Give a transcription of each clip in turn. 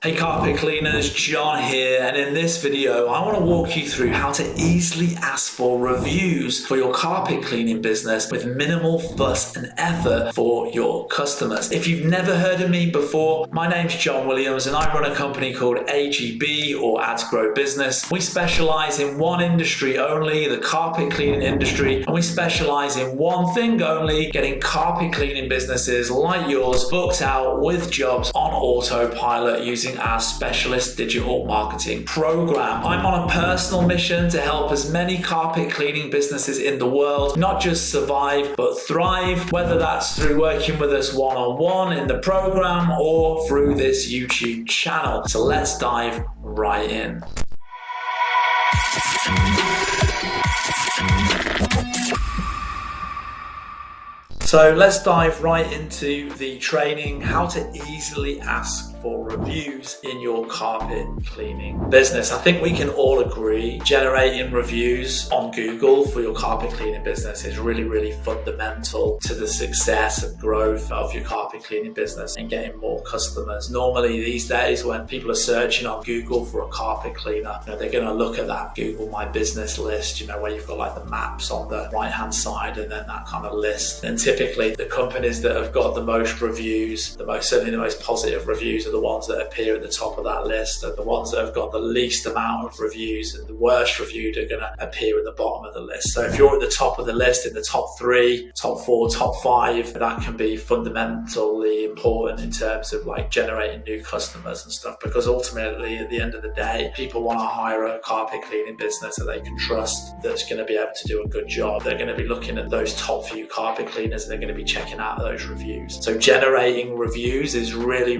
Hey carpet cleaners, John here, and in this video I want to walk you through how to easily ask for reviews for your carpet cleaning business with minimal fuss and effort for your customers. If you've never heard of me before, my name's John Williams and I run a company called AGB or Ads Grow Business. We specialize in one industry only, the carpet cleaning industry, and we specialize in one thing only, getting carpet cleaning businesses like yours booked out with jobs on autopilot using our specialist digital marketing program. I'm on a personal mission to help as many carpet cleaning businesses in the world not just survive but thrive, whether that's through working with us one-on-one in the program or through this YouTube channel. So let's dive right in. So let's dive right into the training, how to easily ask for reviews in your carpet cleaning business. I think we can all agree generating reviews on Google for your carpet cleaning business is really fundamental to the success and growth of your carpet cleaning business and getting more customers. Normally these days when people are searching on Google for a carpet cleaner, they're going to look at that Google My Business list, where you've got like the maps on the right hand side and then that kind of list. And typically the companies that have got the most reviews, certainly the most positive reviews, are the ones that appear at the top of that list, and the ones that have got the least amount of reviews and the worst reviewed are going to appear at the bottom of the list. So if you're at the top of the list, in the top 3, top 4, top 5, that can be fundamentally important in terms of like generating new customers and stuff, because ultimately at the end of the day, people want to hire a carpet cleaning business that they can trust, that's going to be able to do a good job. They're going to be looking at those top few carpet cleaners and they're going to be checking out those reviews. So generating reviews is really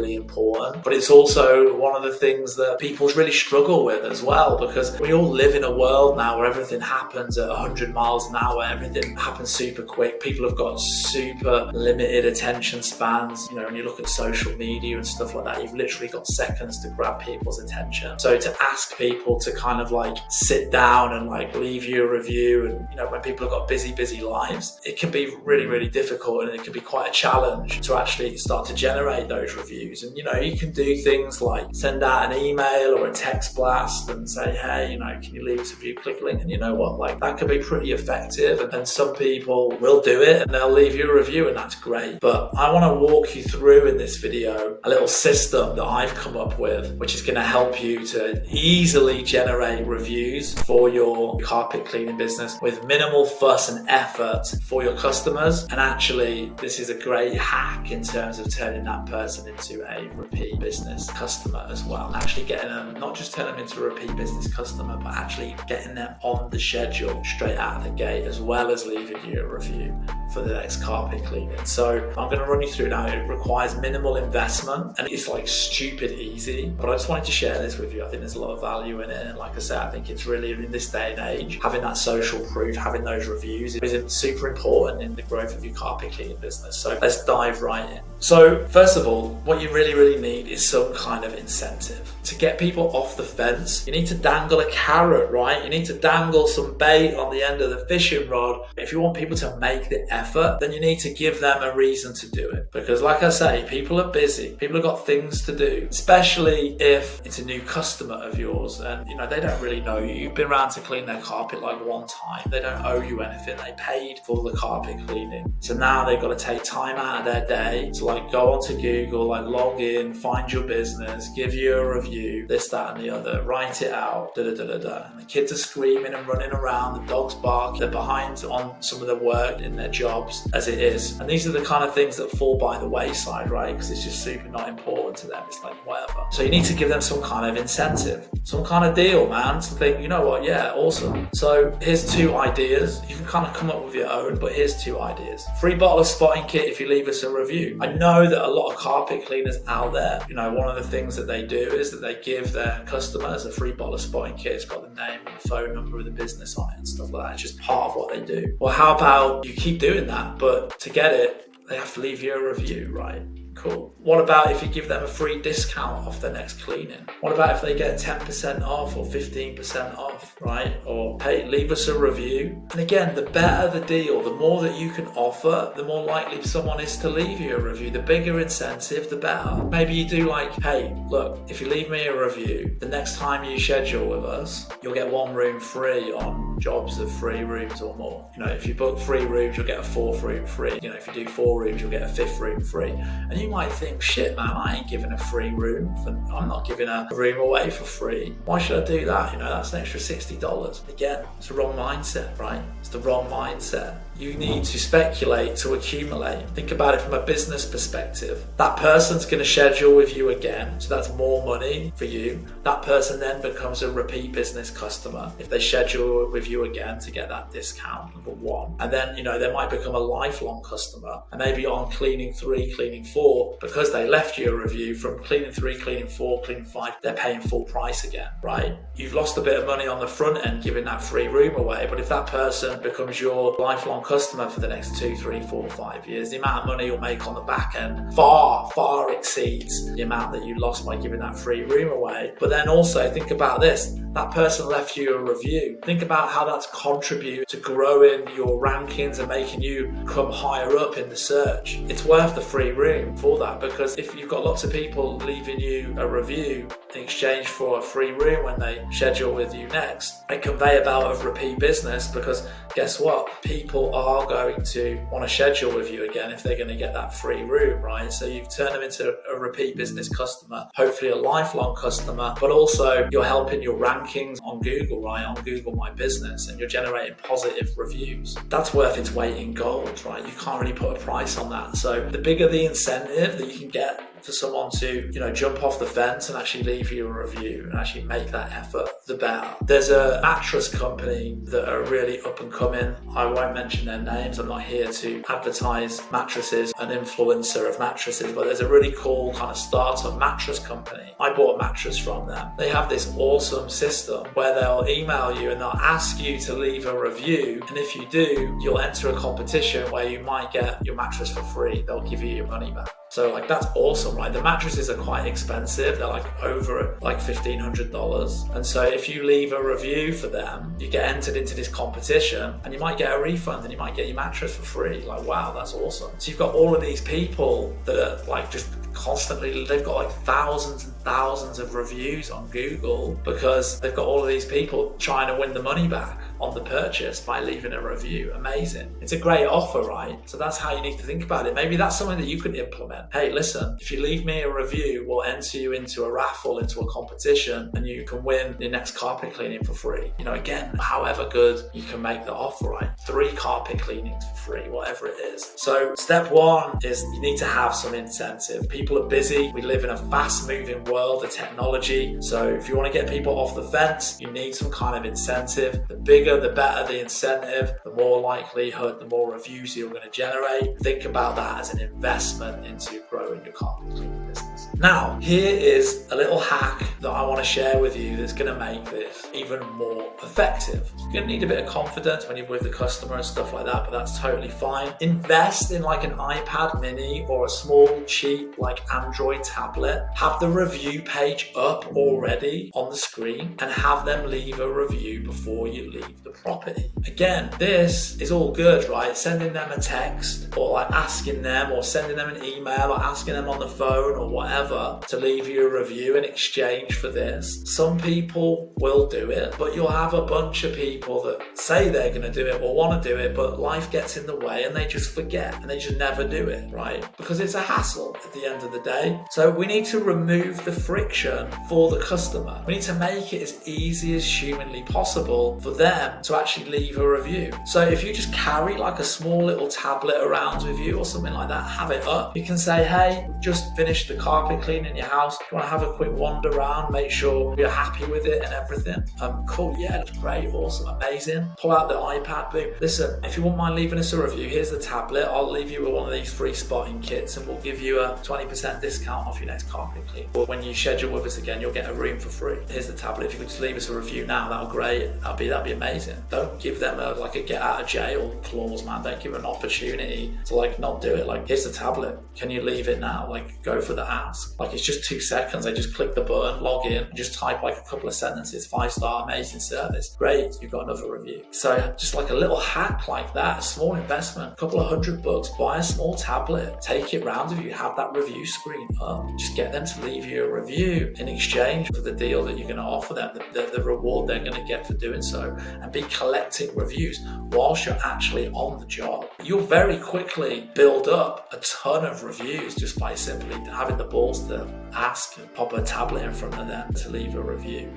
important, but it's also one of the things that people really struggle with as well, because we all live in a world now where everything happens at 100 miles an hour, everything happens super quick. People have got super limited attention spans. When you look at social media and stuff like that, you've literally got seconds to grab people's attention. So to ask people to kind of like sit down and like leave you a review, and when people have got busy lives, it can be really difficult, and it can be quite a challenge to actually start to generate those reviews. And you can do things like send out an email or a text blast and say, hey, can you leave us a review? Click a link. And you know what, like that could be pretty effective, and some people will do it and they'll leave you a review, and that's great. But I want to walk you through in this video a little system that I've come up with, which is going to help you to easily generate reviews for your carpet cleaning business with minimal fuss and effort for your customers. And actually this is a great hack in terms of turning that person into a repeat business customer as well, and actually getting them, not just turning them into a repeat business customer, but actually getting them on the schedule straight out of the gate, as well as leaving you a review for the next carpet cleaning. So I'm going to run you through now. It requires minimal investment and it's like stupid easy, but I just wanted to share this with you. I think there's a lot of value in it, and like I said, I think it's really, in this day and age, having that social proof, having those reviews is super important in the growth of your carpet cleaning business. So let's dive right in. So first of all, what you really need is some kind of incentive. To get people off the fence, you need to dangle a carrot, right? You need to dangle some bait on the end of the fishing rod. If you want people to make the effort, then you need to give them a reason to do it. Because like I say, people are busy. People have got things to do, especially if it's a new customer of yours and they don't really know you. You've been around to clean their carpet like one time. They don't owe you anything. They paid for the carpet cleaning. So now they've got to take time out of their day to like go onto Google, like log in, find your business, give you a review, this, that, and the other, write it out, And the kids are screaming and running around, the dogs bark, they're behind on some of their work in their jobs as it is. And these are the kind of things that fall by the wayside, right? Because it's just super not important to them. It's like whatever. So you need to give them some kind of incentive, some kind of deal, man, to think, you know what, yeah, awesome. So here's 2 ideas. You can kind of come up with your own, but here's 2 ideas. Free bottle of spotting kit if you leave us a review. I know that a lot of carpet cleaners out there, one of the things that they do is that they give their customers a free bottle of spotting kit. It's got the name and the phone number of the business on it and stuff like that. It's just part of what they do. Well, how about you keep doing that, but to get it, they have to leave you a review, right? Cool. What about if you give them a free discount off their next cleaning? What about if they get 10% off or 15% off, right? Or hey, leave us a review. And again, the better the deal, the more that you can offer, the more likely someone is to leave you a review. The bigger incentive, the better. Maybe you do like, hey, look, if you leave me a review, the next time you schedule with us, you'll get 1 room free on jobs of 3 rooms or more. If you book 3 rooms, you'll get a 4th room free. If you do 4 rooms, you'll get a 5th room free. And you might think, shit, man, I ain't giving a free room. I'm not giving a room away for free. Why should I do that? That's an extra $60. Again, it's the wrong mindset, right? It's the wrong mindset. You need to speculate to accumulate. Think about it from a business perspective. That person's going to schedule with you again, so that's more money for you. That person then becomes a repeat business customer if they schedule with you again to get that discount, number one. And then, they might become a lifelong customer, and maybe on cleaning 3, cleaning 4, because they left you a review from cleaning 3, cleaning 4, cleaning 5, they're paying full price again, right? You've lost a bit of money on the front end giving that free room away, but if that person becomes your lifelong customer for the next 2, 3, 4, 5 years, the amount of money you'll make on the back end far exceeds the amount that you lost by giving that free room away. But then also think about this, that person left you a review. Think about how that's contributed to growing your rankings and making you come higher up in the search. It's worth the free room for that, because if you've got lots of people leaving you a review in exchange for a free room when they schedule with you next, a conveyor belt of repeat business, because guess what? People are going to want to schedule with you again if they're going to get that free room, right? So you've turned them into a repeat business customer, hopefully a lifelong customer, but also you're helping your rankings on Google, right? On Google My Business, and you're generating positive reviews. That's worth its weight in gold, right? You can't really put a price on that. So the bigger the incentive that you can get for someone to, jump off the fence and actually leave you a review and actually make that effort, the better. There's a mattress company that are really up and coming. I won't mention their names. I'm not here to advertise mattresses, an influencer of mattresses, but there's a really cool kind of startup mattress company. I bought a mattress from them. They have this awesome system where they'll email you and they'll ask you to leave a review. And if you do, you'll enter a competition where you might get your mattress for free. They'll give you your money back. So that's awesome, right? The mattresses are quite expensive. They're over $1,500. And so if you leave a review for them, you get entered into this competition and you might get a refund and you might get your mattress for free. Wow, that's awesome. So you've got all of these people that are just constantly, they've got thousands and thousands of reviews on Google because they've got all of these people trying to win the money back on the purchase by leaving a review. Amazing. It's a great offer, right? So that's how you need to think about it. Maybe that's something that you could implement. Hey, listen, if you leave me a review, we'll enter you into a raffle, into a competition, and you can win your next carpet cleaning for free. Again, however good you can make the offer, right? 3 carpet cleanings for free, whatever it is. So step 1 is you need to have some incentive. People are busy. We live in a fast moving world of technology. So if you want to get people off the fence, you need some kind of incentive. The bigger, the better the incentive, the more likelihood, the more reviews you're going to generate. Think about that as an investment into growing your carpet cleaning business. Now, here is a little hack that I want to share with you that's going to make this even more effective. You're going to need a bit of confidence when you're with the customer and stuff like that, but that's totally fine. Invest in an iPad mini or a small, cheap Android tablet. Have the review page up already on the screen and have them leave a review before you leave the property. Again, this is all good, right? Sending them a text or asking them or sending them an email or asking them on the phone or whatever to leave you a review in exchange for this. Some people will do it, but you'll have a bunch of people that say they're going to do it or want to do it, but life gets in the way and they just forget and they just never do it, right? Because it's a hassle at the end of the day. So we need to remove the friction for the customer. We need to make it as easy as humanly possible for them to actually leave a review. So if you just carry a small little tablet around with you or something like that, have it up. You can say, hey, just finished the carpet cleaning in your house, you want to have a quick wander around, make sure you're happy with it and everything. Cool, yeah, it's great, awesome, amazing. Pull out the iPad, boom. Listen, if you wouldn't mind leaving us a review, here's the tablet. I'll leave you with one of these free spotting kits and we'll give you a 20% discount off your next carpet clean. But when you schedule with us again, you'll get a room for free. Here's the tablet. If you could just leave us a review now, that'll great. That'd be amazing. Don't give them a get out of jail clause, man. Don't give them an opportunity to not do it. Here's the tablet. Can you leave it now? Go for the ask. It's just 2 seconds. They just click the button, log in, and just type a couple of sentences. 5-star, amazing service. Great, you've got another review. So just a little hack like that, a small investment, a couple of $100, buy a small tablet, take it round with you, have that review screen up. Just get them to leave you a review in exchange for the deal that you're going to offer them, the reward they're going to get for doing so, and be collecting reviews whilst you're actually on the job. You'll very quickly build up a ton of reviews just by simply having the balls to ask and pop a tablet in front of them to leave a review.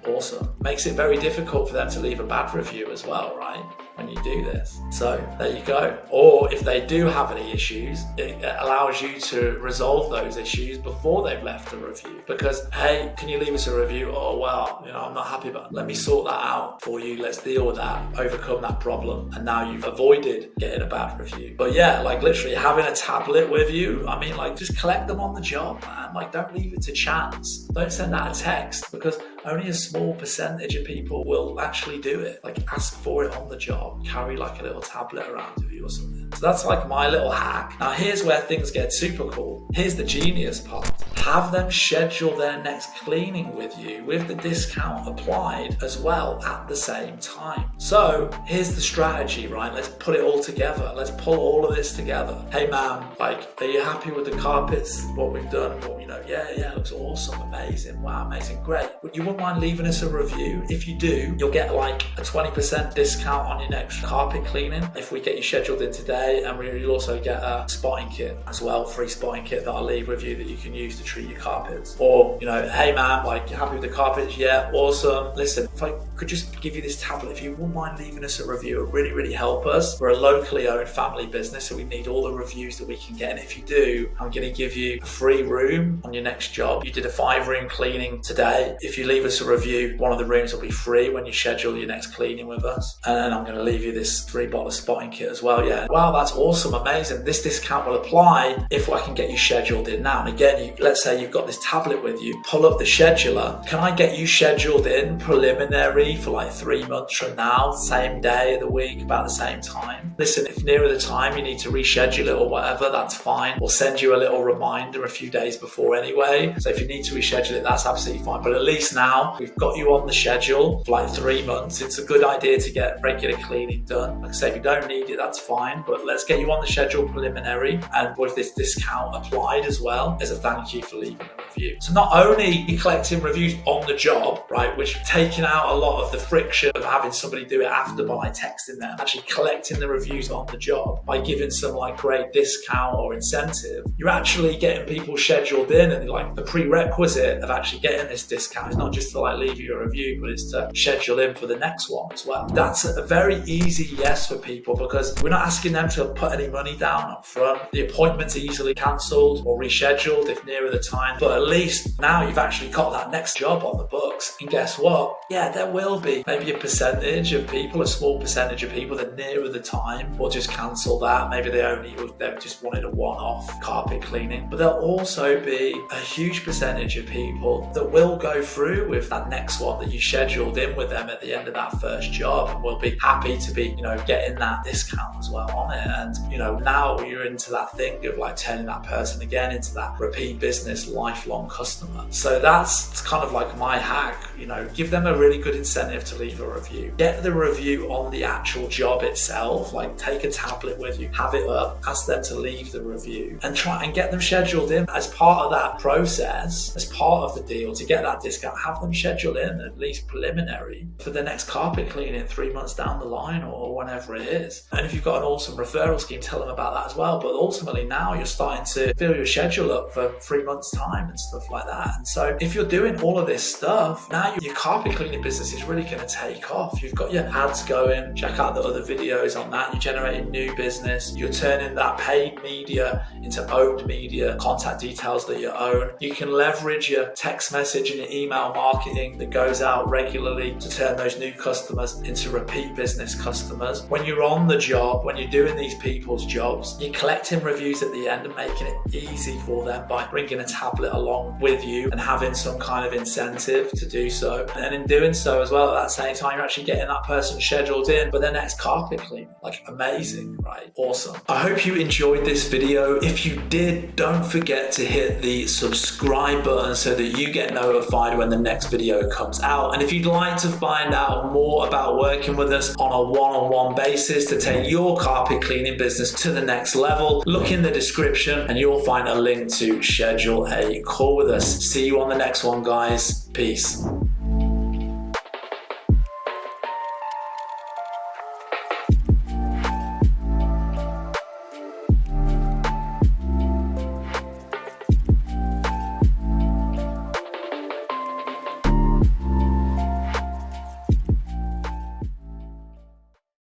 Awesome. Makes it very difficult for them to leave a bad review as well, right? When you do this. So there you go. Or if they do have any issues, it allows you to resolve those issues before they've left a review. Because, hey, can you leave us a review? Oh, well, I'm not happy, but let me sort that out for you. Let's deal with that, overcome that problem. And now you've avoided getting a bad review. But yeah, literally having a tablet with you, just collect them on the job, man. Don't leave it to chance. Don't send out a text because only a small percentage of people will actually do it. Ask for it on the job. Carry a little tablet around with you or something. So that's my little hack. Now here's where things get super cool. Here's the genius part. Have them schedule their next cleaning with you with the discount applied as well at the same time. So here's the strategy, right? Let's put it all together. Let's pull all of this together. Hey man, are you happy with the carpets? What we've done? Well, yeah, it looks awesome, amazing, wow, amazing, great. But you wouldn't mind leaving us a review? If you do, you'll get a 20% discount on your next carpet cleaning if we get you scheduled in today, and you'll also get a spotting kit as well, free spotting kit that I'll leave with you that you can use to treat your carpets. Or, hey man, you happy with the carpets? Yeah, awesome. Listen, if I could just give you this tablet, if you wouldn't mind leaving us a review, it really, really help us. We're a locally owned family business, so we need all the reviews that we can get. And if you do, I'm going to give you a free room on your next job. You did a 5-room cleaning today. If you leave us a review, one of the rooms will be free when you schedule your next cleaning with us. And then I'm going to leave you this 3-bottle spotting kit as well. Yeah. Wow, that's awesome. Amazing. This discount will apply if I can get you scheduled in now. And again, let's say you've got this tablet with you, pull up the scheduler. Can I get you scheduled in preliminary for 3 months from now, same day of the week, about the same time? Listen, if nearer the time you need to reschedule it or whatever, that's fine. We'll send you a little reminder a few days before anyway. So if you need to reschedule it, that's absolutely fine. But at least now we've got you on the schedule for 3 months. It's a good idea to get regular cleaning done. Like I say, if you don't need it, that's fine. But let's get you on the schedule preliminary, and with this discount applied as well as a thank you for leaving a review. So not only are you collecting reviews on the job, right, which taking out a lot of the friction of having somebody do it after by texting them, actually collecting the reviews on the job by giving some great discount or incentive, you're actually getting people scheduled in, and the prerequisite of actually getting this discount is not just to leave you a review, but it's to schedule in for the next one as well. That's a very easy yes for people because we're not asking them to put any money down up front. The appointment's easily cancelled or rescheduled if nearer the time, but at least now you've actually got that next job on the books. And guess what? Yeah, there will be maybe a percentage of people, a small percentage of people that nearer the time will just cancel that. Maybe they just wanted a one-off carpet cleaning, but there'll also be a huge percentage of people that will go through with that next one that you scheduled in with them at the end of that first job, and will be happy to be getting that discount as well on it. And now you're into that thing of turning that person again into that repeat business lifelong customer. So that's kind of my hack. Give them a really good incentive to leave a review. Get the review on the actual job itself. Take a tablet with you, have it up, ask them to leave the review, and try and get them scheduled in as part of that process, as part of the deal to get that discount. Have them scheduled in at least preliminary for the next carpet cleaning 3 months down the line or whenever it is. And if you've got an awesome referral scheme, tell them about that as well. But ultimately now you're starting to fill your schedule up for 3 months months' time and stuff like that. And so if you're doing all of this stuff, now your carpet cleaning business is really going to take off. You've got your ads going, check out the other videos on that. You're generating new business. You're turning that paid media into owned media, contact details that you own. You can leverage your text message and your email marketing that goes out regularly to turn those new customers into repeat business customers. When you're on the job, when you're doing these people's jobs, you're collecting reviews at the end and making it easy for them by bringing a tablet along with you and having some kind of incentive to do so. And in doing so as well, at that same time, you're actually getting that person scheduled in for their next carpet cleaning. Like, amazing, right? Awesome. I hope you enjoyed this video. If you did, don't forget to hit the subscribe button so that you get notified when the next video comes out. And if you'd like to find out more about working with us on a one-on-one basis to take your carpet cleaning business to the next level, look in the description and you'll find a link to schedule a call with us. See you on the next one, guys. Peace.